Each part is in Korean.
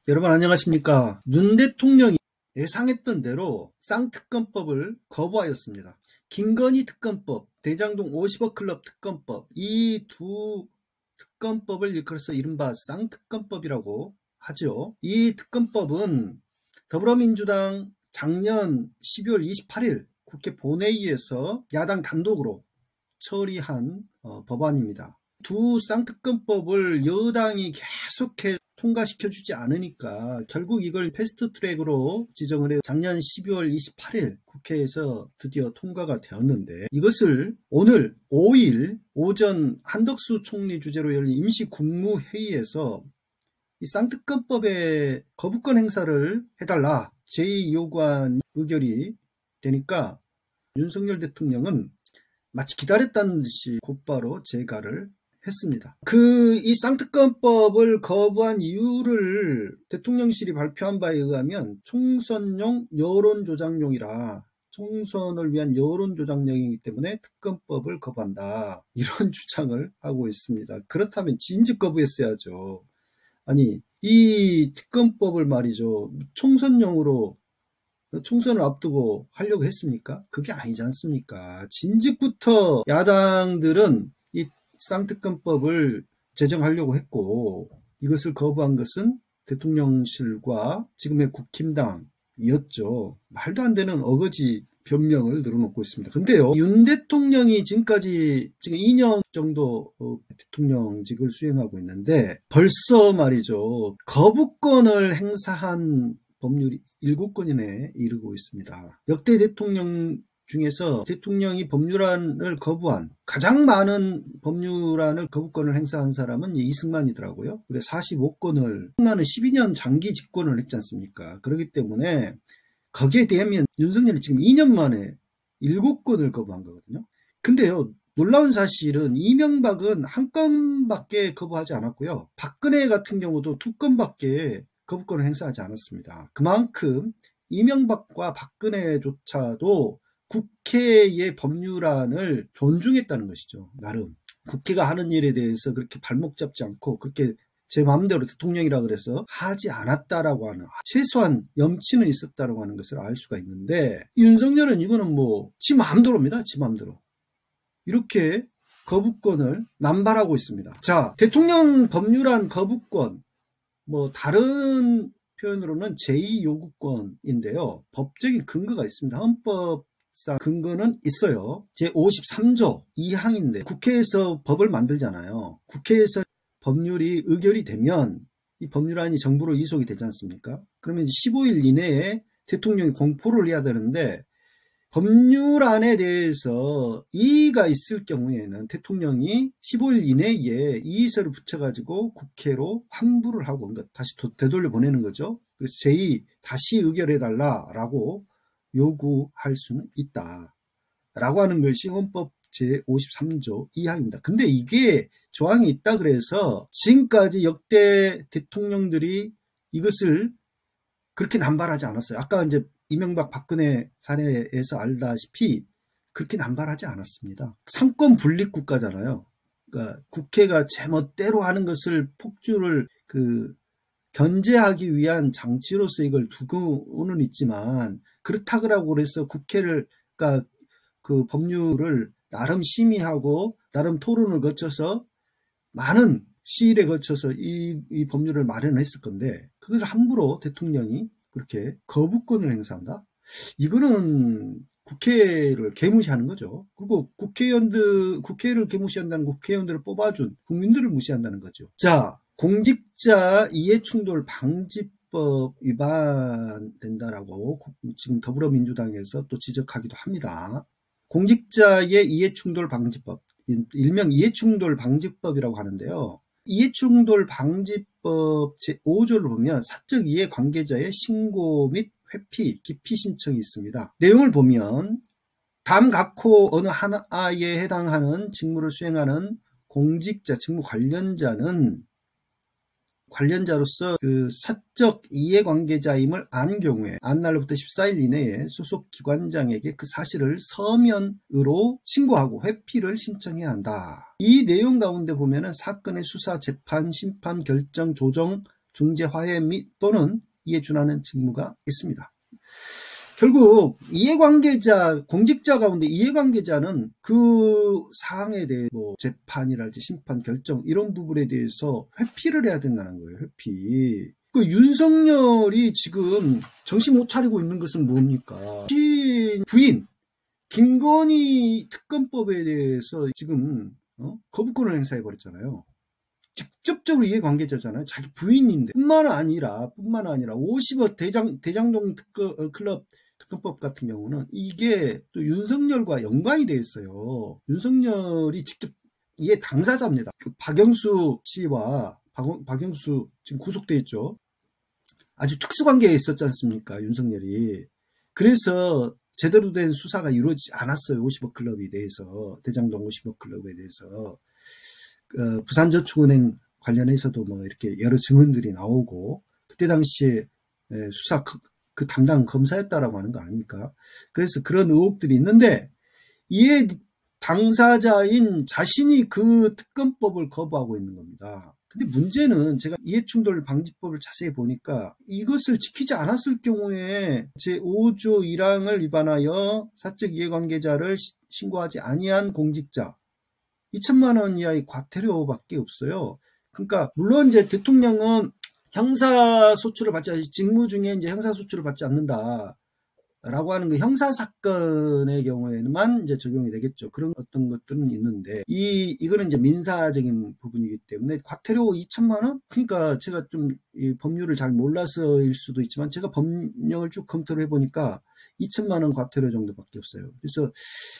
여러분 안녕하십니까. 윤 대통령이 예상했던 대로 쌍특검법을 거부하였습니다. 김건희 특검법, 대장동 50억 클럽 특검법, 이 두 특검법을 일컬어서 이른바 쌍특검법이라고 하죠. 이 특검법은 더불어민주당 작년 12월 28일 국회 본회의에서 야당 단독으로 처리한 법안입니다. 두 쌍특검법을 여당이 계속해서 통과시켜주지 않으니까 결국 이걸 패스트트랙으로 지정을 해서 작년 12월 28일 국회에서 드디어 통과가 되었는데, 이것을 오늘 5일 오전 한덕수 총리 주재로 열린 임시국무회의에서 이 쌍특검법의 거부권 행사를 해달라 제2요구안 의결이 되니까 윤석열 대통령은 마치 기다렸다는 듯이 곧바로 재가를 했습니다. 이 쌍특검법을 거부한 이유를 대통령실이 발표한 바에 의하면 총선용 여론조작용이라, 총선을 위한 여론조작용이기 때문에 특검법을 거부한다, 이런 주장을 하고 있습니다. 그렇다면 진즉 거부했어야죠. 아니, 이 특검법을 말이죠, 총선용으로 총선을 앞두고 하려고 했습니까? 그게 아니지 않습니까? 진즉부터 야당들은 이 쌍특검법을 제정하려고 했고, 이것을 거부한 것은 대통령실과 지금의 국힘당이었죠. 말도 안 되는 어거지 변명을 늘어놓고 있습니다. 근데요, 윤 대통령이 지금까지 지금 2년 정도 대통령직을 수행하고 있는데 벌써 말이죠, 거부권을 행사한 법률이 7건이나 이르고 있습니다. 역대 대통령 중에서 대통령이 법률안을 거부한, 가장 많은 법률안을 거부권을 행사한 사람은 이승만이더라고요. 그래서 45건을, 이승만은 12년 장기 집권을 했지 않습니까? 그렇기 때문에 거기에 대하면 윤석열이 지금 2년 만에 7건을 거부한 거거든요. 근데요, 놀라운 사실은 이명박은 1건밖에 거부하지 않았고요, 박근혜 같은 경우도 2건밖에 거부권을 행사하지 않았습니다. 그만큼 이명박과 박근혜조차도 국회의 법률안을 존중했다는 것이죠. 나름 국회가 하는 일에 대해서 그렇게 발목 잡지 않고 그렇게 제 마음대로 대통령이라 그래서 하지 않았다라고 하는, 최소한 염치는 있었다라고 하는 것을 알 수가 있는데, 윤석열은 이거는 뭐 지 마음대로입니다. 지 마음대로 이렇게 거부권을 남발하고 있습니다. 자, 대통령 법률안 거부권, 뭐 다른 표현으로는 제2요구권인데요. 법적인 근거가 있습니다. 헌법상 근거는 있어요. 제53조 2항인데 국회에서 법을 만들잖아요. 국회에서 법률이 의결이 되면 이 법률안이 정부로 이송이 되지 않습니까? 그러면 15일 이내에 대통령이 공포를 해야 되는데, 법률안에 대해서 이의가 있을 경우에는 대통령이 15일 이내에 이의서를 붙여가지고 국회로 환부를 하고, 그러니까 다시 되돌려 보내는 거죠. 그래서 제2 다시 의결해달라라고 요구할 수는 있다라고 하는 것이 헌법 제53조 2항입니다. 근데 이게 조항이 있다 그래서 지금까지 역대 대통령들이 이것을 그렇게 남발하지 않았어요. 아까 이제 이명박 박근혜 사례에서 알다시피 그렇게 남발하지 않았습니다. 상권 분립 국가잖아요. 그러니까 국회가 제멋대로 하는 것을 폭주를 견제하기 위한 장치로서 이걸 두고는 있지만, 그렇다고 해서 국회를, 그러니까 그 법률을 나름 심의하고 나름 토론을 거쳐서 많은 시일에 거쳐서 이 법률을 마련했을 건데, 그것을 함부로 대통령이 그렇게 거부권을 행사한다? 이거는 국회를 개무시하는 거죠. 그리고 국회를 개무시한다는, 국회의원들을 뽑아준 국민들을 무시한다는 거죠. 자, 공직자 이해충돌 방지법 위반된다라고 지금 더불어민주당에서 또 지적하기도 합니다. 공직자의 이해충돌 방지법, 일명 이해충돌 방지법이라고 하는데요. 이해충돌 방지법 제5조를 보면 사적 이해 관계자의 신고 및 회피, 기피 신청이 있습니다. 내용을 보면 다음 각호 어느 하나에 해당하는 직무를 수행하는 공직자, 직무 관련자로서 사적 이해관계자임을 안 경우에 안 날로부터 14일 이내에 소속 기관장에게 그 사실을 서면으로 신고하고 회피를 신청해야 한다. 이 내용 가운데 보면은 사건의 수사, 재판, 심판, 결정, 조정, 중재 화해 및 또는 이에 준하는 직무가 있습니다. 결국 이해관계자, 공직자 가운데 이해관계자는 그 사항에 대해 뭐 재판이랄지 심판 결정 이런 부분에 대해서 회피를 해야 된다는 거예요. 회피. 그 윤석열이 지금 정신 못 차리고 있는 것은 뭡니까? 부인 김건희 특검법에 대해서 지금 거부권을 행사해버렸잖아요. 직접적으로 이해관계자잖아요. 자기 부인인데. 뿐만 아니라 50억 대장동 클럽 특검법 같은 경우는 이게 또 윤석열과 연관이 돼 있어요. 윤석열이 직접 이해 당사자입니다. 그 박영수 씨와 박영수 지금 구속돼 있죠. 아주 특수관계에 있었지 않습니까? 윤석열이. 그래서 제대로 된 수사가 이루어지지 않았어요. 50억 클럽에 대해서. 대장동 50억 클럽에 대해서. 부산저축은행 관련해서도 뭐 이렇게 여러 증언들이 나오고 그때 당시에 수사 그 담당 검사였다라고 하는 거 아닙니까? 그래서 그런 의혹들이 있는데 이에 당사자인 자신이 그 특검법을 거부하고 있는 겁니다. 근데 문제는 제가 이해충돌 방지법을 자세히 보니까 이것을 지키지 않았을 경우에 제5조 1항을 위반하여 사적 이해관계자를 신고하지 아니한 공직자 2천만 원 이하의 과태료밖에 없어요. 그러니까 물론 이제 대통령은 형사소출을 받지 직무 중에 이제 형사소출을 받지 않는다. 라고 하는 그 형사사건의 경우에만 이제 적용이 되겠죠. 그런 어떤 것들은 있는데, 이거는 이제 민사적인 부분이기 때문에 과태료 2천만 원? 그러니까 제가 좀 이 법률을 잘 몰라서일 수도 있지만 제가 법령을 쭉 검토를 해보니까 2천만 원 과태료 정도밖에 없어요. 그래서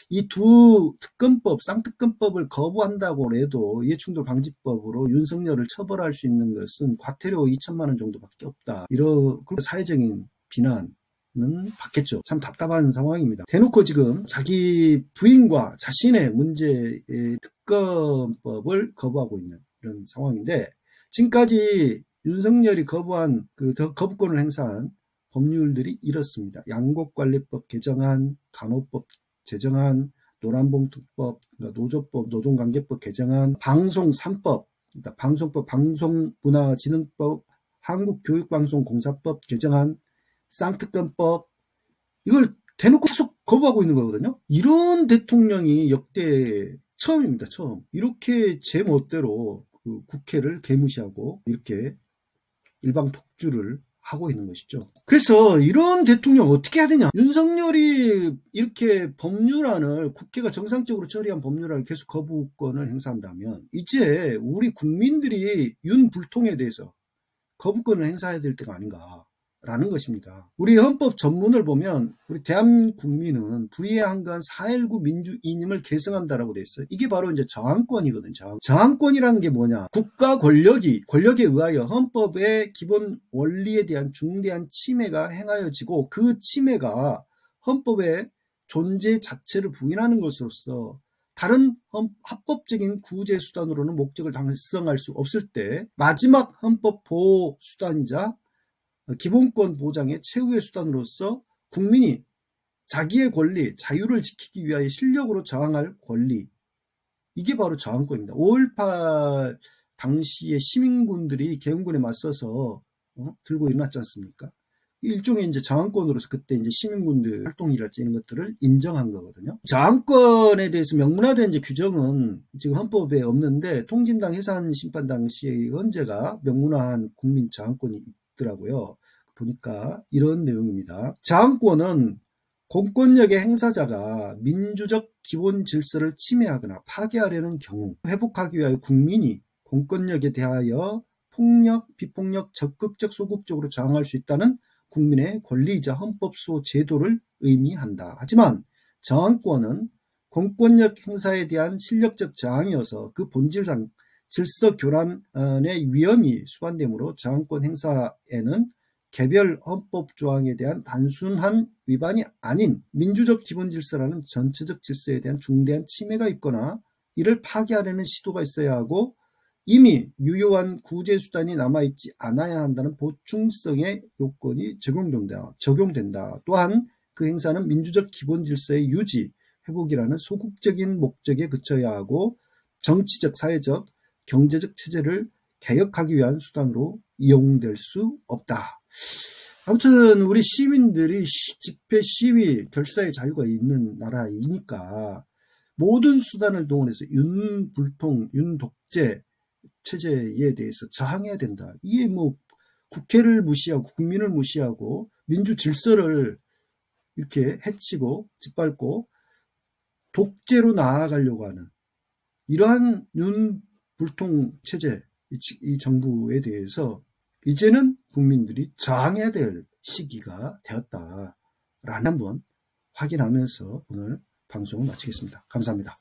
이 두 특검법, 쌍특검법을 거부한다고 해도 이해충돌 방지법으로 윤석열을 처벌할 수 있는 것은 과태료 2천만 원 정도밖에 없다. 이런 사회적인 비난 는 받겠죠. 참 답답한 상황입니다. 대놓고 지금 자기 부인과 자신의 문제의 특검법을 거부하고 있는 이런 상황인데 지금까지 윤석열이 거부한 그 거부권을 행사한 법률들이 이렇습니다. 양곡관리법 개정안, 간호법 제정안, 노란봉투법, 노조법, 노동관계법 개정안, 방송 3법, 방송법, 방송문화진흥법, 한국교육방송공사법 개정안, 쌍특검법 이걸 대놓고 계속 거부하고 있는 거거든요. 이런 대통령이 역대 처음입니다. 처음. 이렇게 제멋대로 그 국회를 개무시하고 이렇게 일방독주를 하고 있는 것이죠. 그래서 이런 대통령 어떻게 해야 되냐. 윤석열이 이렇게 법률안을 국회가 정상적으로 처리한 법률안을 계속 거부권을 행사한다면 이제 우리 국민들이 윤불통에 대해서 거부권을 행사해야 될 때가 아닌가 라는 것입니다. 우리 헌법 전문을 보면 우리 대한국민은 부의의 한간 4.19 민주이념을 계승한다라고 돼 있어요. 이게 바로 이제 저항권이거든요. 저항권이라는 게 뭐냐? 국가 권력에 의하여 헌법의 기본 원리에 대한 중대한 침해가 행하여지고 그 침해가 헌법의 존재 자체를 부인하는 것으로서 다른 합법적인 구제 수단으로는 목적을 달성할 수 없을 때 마지막 헌법 보호 수단이자 기본권 보장의 최후의 수단으로서 국민이 자기의 권리, 자유를 지키기 위하여 실력으로 저항할 권리 이게 바로 저항권입니다. 5.18 당시에 시민군들이 계엄군에 맞서서 들고 일어났지 않습니까? 일종의 이제 저항권으로서 그때 이제 시민군들 활동이랄지 이런 것들을 인정한 거거든요. 저항권에 대해서 명문화된 이제 규정은 지금 헌법에 없는데 통진당 해산 심판 당시에 헌재가 명문화한 국민 저항권이 있더라고요. 보니까 이런 내용입니다. 저항권은 공권력의 행사자가 민주적 기본 질서를 침해하거나 파괴하려는 경우 회복하기 위하여 국민이 공권력에 대하여 폭력, 비폭력, 적극적, 소극적으로 저항할 수 있다는 국민의 권리이자 헌법 수호 제도를 의미한다. 하지만 저항권은 공권력 행사에 대한 실력적 저항이어서 그 본질상 질서 교란의 위험이 수반되므로 저항권 행사에는 개별 헌법 조항에 대한 단순한 위반이 아닌 민주적 기본 질서라는 전체적 질서에 대한 중대한 침해가 있거나 이를 파괴하려는 시도가 있어야 하고 이미 유효한 구제 수단이 남아있지 않아야 한다는 보충성의 요건이 적용된다. 또한 그 행사는 민주적 기본 질서의 유지, 회복이라는 소극적인 목적에 그쳐야 하고 정치적, 사회적, 경제적 체제를 개혁하기 위한 수단으로 이용될 수 없다. 아무튼 우리 시민들이 집회, 시위, 결사의 자유가 있는 나라이니까 모든 수단을 동원해서 윤불통, 윤독재 체제에 대해서 저항해야 된다. 이게 뭐 국회를 무시하고 국민을 무시하고 민주 질서를 이렇게 해치고 짓밟고 독재로 나아가려고 하는 이러한 윤불통 체제, 이 정부에 대해서 이제는 국민들이 저항해야 될 시기가 되었다라는 한번 확인하면서 오늘 방송을 마치겠습니다. 감사합니다.